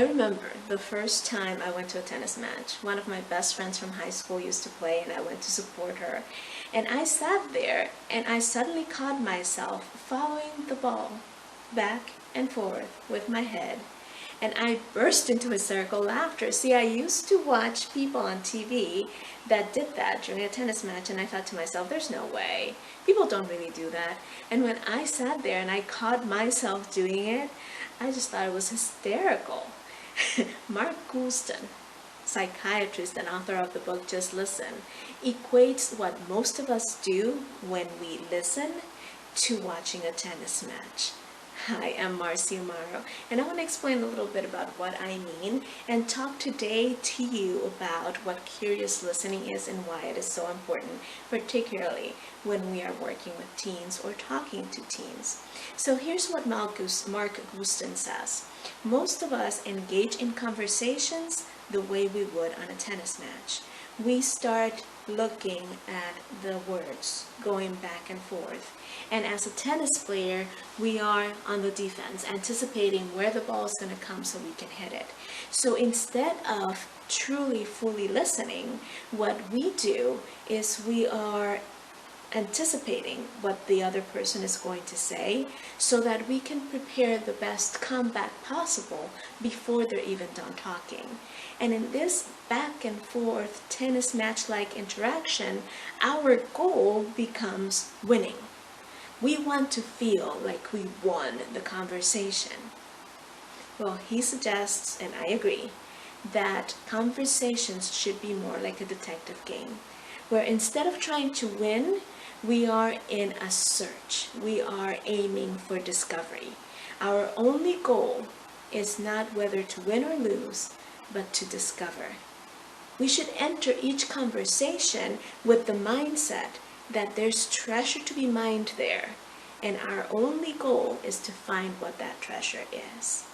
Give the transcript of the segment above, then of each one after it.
I remember the first time I went to a tennis match. One of my best friends from high school used to play and I went to support her. And I sat there and I suddenly caught myself following the ball back and forth with my head. And I burst into hysterical laughter. See, I used to watch people on TV that did that during a tennis match, and I thought to myself, there's no way. People don't really do that. And when I sat there and I caught myself doing it, I just thought it was hysterical. Mark Goulston, psychiatrist and author of the book Just Listen, equates what most of us do when we listen to watching a tennis match. Hi, I'm Marcy Amaro, and I want to explain a little bit about what I mean and talk today to you about what curious listening is and why it is so important, particularly when we are working with teens or talking to teens. So here's what Mark Goulston says. Most of us engage in conversations the way we would on a tennis match. We start looking at the words, going back and forth. And as a tennis player, we are on the defense, anticipating where the ball is going to come so we can hit it. So instead of truly fully listening, what we do is we are anticipating what the other person is going to say so that we can prepare the best comeback possible before they're even done talking. And in this back and forth tennis match-like interaction, our goal becomes winning. We want to feel like we won the conversation. Well, he suggests, and I agree, that conversations should be more like a detective game, where instead of trying to win, we are in a search. We are aiming for discovery. Our only goal is not whether to win or lose, but to discover. We should enter each conversation with the mindset that there's treasure to be mined there, and our only goal is to find what that treasure is.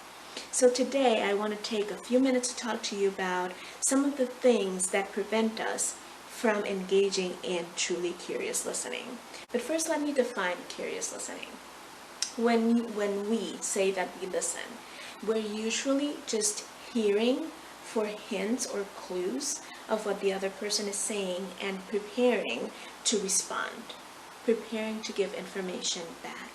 So today I want to take a few minutes to talk to you about some of the things that prevent us from engaging in truly curious listening. But first, let me define curious listening. When we say that we listen, we're usually just hearing for hints or clues of what the other person is saying and preparing to respond, preparing to give information back.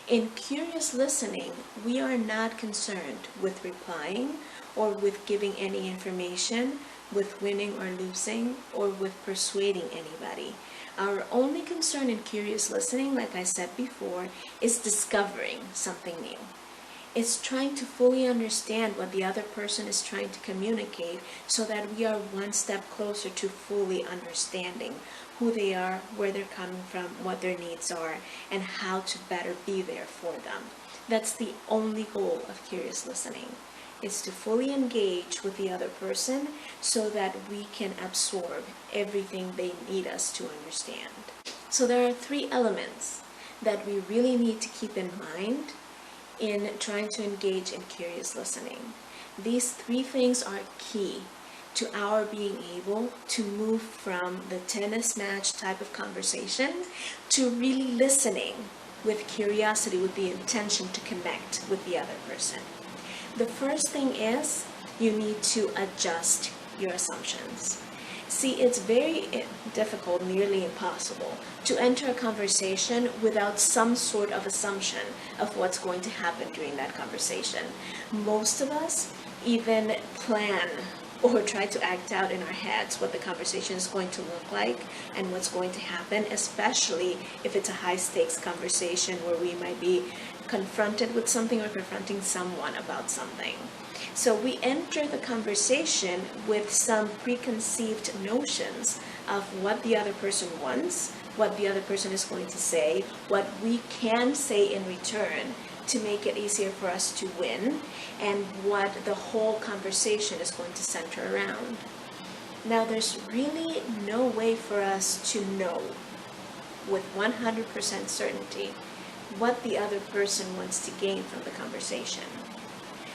In curious listening, we are not concerned with replying or with giving any information, with winning or losing, or with persuading anybody. Our only concern in curious listening, like I said before, is discovering something new. It's trying to fully understand what the other person is trying to communicate so that we are one step closer to fully understanding who they are, where they're coming from, what their needs are, and how to better be there for them. That's the only goal of curious listening, is to fully engage with the other person so that we can absorb everything they need us to understand. So there are 3 elements that we really need to keep in mind in trying to engage in curious listening. These 3 things are key to our being able to move from the tennis match type of conversation to really listening with curiosity, with the intention to connect with the other person. The first thing is you need to adjust your assumptions. See, it's very difficult, nearly impossible, to enter a conversation without some sort of assumption of what's going to happen during that conversation. Most of us even plan or try to act out in our heads what the conversation is going to look like and what's going to happen, especially if it's a high-stakes conversation where we might be confronted with something or confronting someone about something. So we enter the conversation with some preconceived notions of what the other person wants, what the other person is going to say, what we can say in return to make it easier for us to win, and what the whole conversation is going to center around. Now, there's really no way for us to know with 100% certainty what the other person wants to gain from the conversation.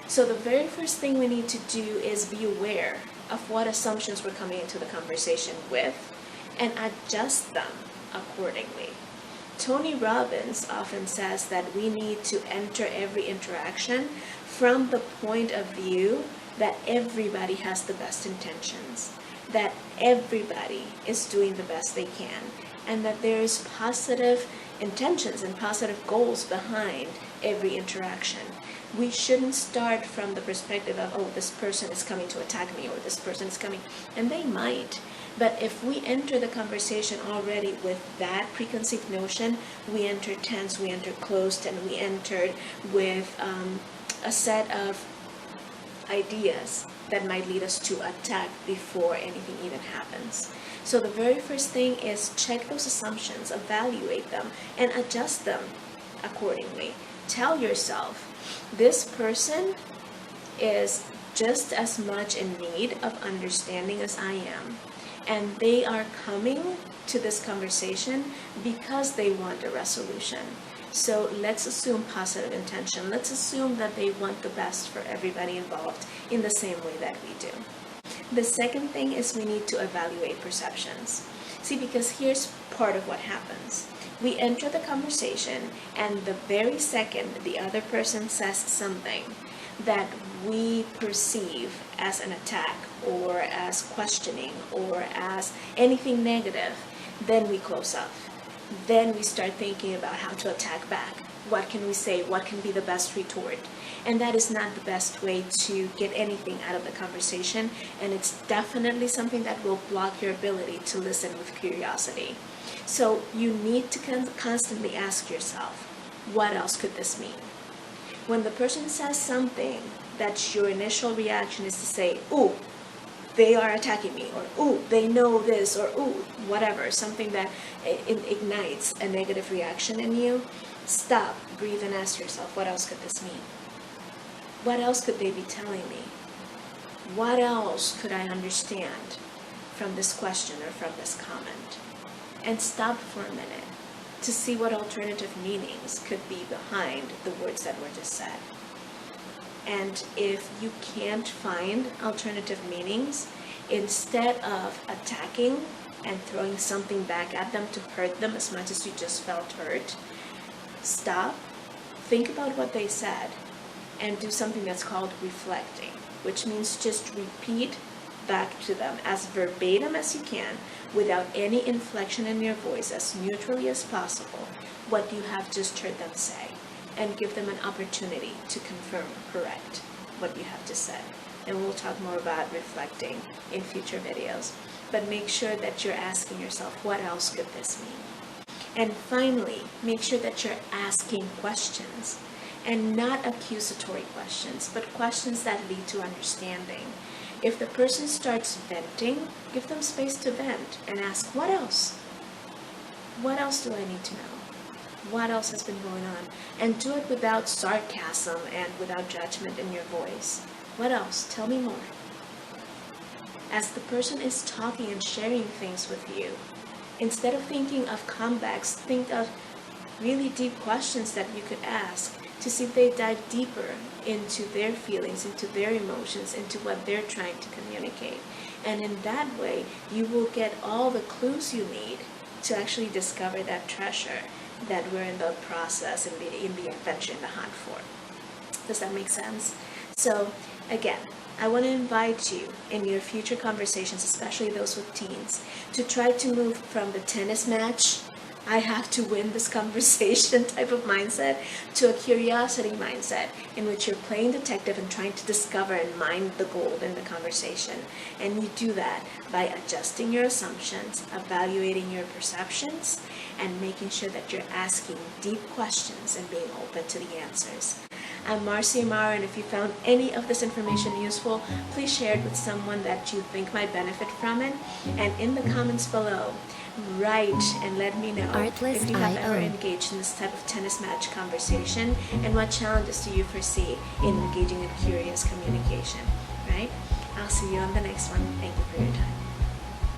So the very first thing we need to do is be aware of what assumptions we're coming into the conversation with and adjust them accordingly. Tony Robbins often says that we need to enter every interaction from the point of view that everybody has the best intentions, that everybody is doing the best they can, and that there is positive intentions and positive goals behind every interaction. We shouldn't start from the perspective of, oh, this person is coming to attack me, or this person is coming, and they might. But if we enter the conversation already with that preconceived notion, we enter tense, we enter closed, and we entered with a set of ideas that might lead us to attack before anything even happens. So the very first thing is check those assumptions, evaluate them, and adjust them accordingly. Tell yourself, this person is just as much in need of understanding as I am. And they are coming to this conversation because they want a resolution. So let's assume positive intention. Let's assume that they want the best for everybody involved in the same way that we do. The second thing is we need to evaluate perceptions. See, because here's part of what happens. We enter the conversation, and the very second the other person says something that we perceive as an attack or as questioning or as anything negative, then we close up. Then we start thinking about how to attack back. What can we say? What can be the best retort? And that is not the best way to get anything out of the conversation, and it's definitely something that will block your ability to listen with curiosity. So you need to constantly ask yourself, what else could this mean? When the person says something, that your initial reaction is to say, ooh, they are attacking me, or ooh, they know this, or ooh, whatever, something that ignites a negative reaction in you. Stop, breathe, and ask yourself, what else could this mean? What else could they be telling me? What else could I understand from this question or from this comment? And stop for a minute to see what alternative meanings could be behind the words that were just said. And if you can't find alternative meanings, instead of attacking and throwing something back at them to hurt them as much as you just felt hurt, stop, think about what they said, and do something that's called reflecting, which means just repeat back to them as verbatim as you can, without any inflection in your voice, as neutrally as possible, what you have just heard them say, and give them an opportunity to confirm or correct what you have just said. And we'll talk more about reflecting in future videos. But make sure that you're asking yourself, what else could this mean? And finally, make sure that you're asking questions, and not accusatory questions, but questions that lead to understanding. If the person starts venting, give them space to vent and ask, what else? What else do I need to know? What else has been going on? And do it without sarcasm and without judgment in your voice. What else? Tell me more. As the person is talking and sharing things with you, instead of thinking of comebacks, think of really deep questions that you could ask to see if they dive deeper into their feelings, into their emotions, into what they're trying to communicate. And in that way, you will get all the clues you need to actually discover that treasure that we're in the process, in the adventure, in the hunt for. Does that make sense? So again, I want to invite you in your future conversations, especially those with teens, to try to move from the tennis match, I have to win this conversation type of mindset, to a curiosity mindset in which you're playing detective and trying to discover and mine the gold in the conversation. And you do that by adjusting your assumptions, evaluating your perceptions, and making sure that you're asking deep questions and being open to the answers. I'm Marcy Amaro, and if you found any of this information useful, please share it with someone that you think might benefit from it. And in the comments below, write and let me know if you have ever engaged in this type of tennis match conversation, and what challenges do you foresee in engaging in curious communication, right? I'll see you on the next one. Thank you for your time.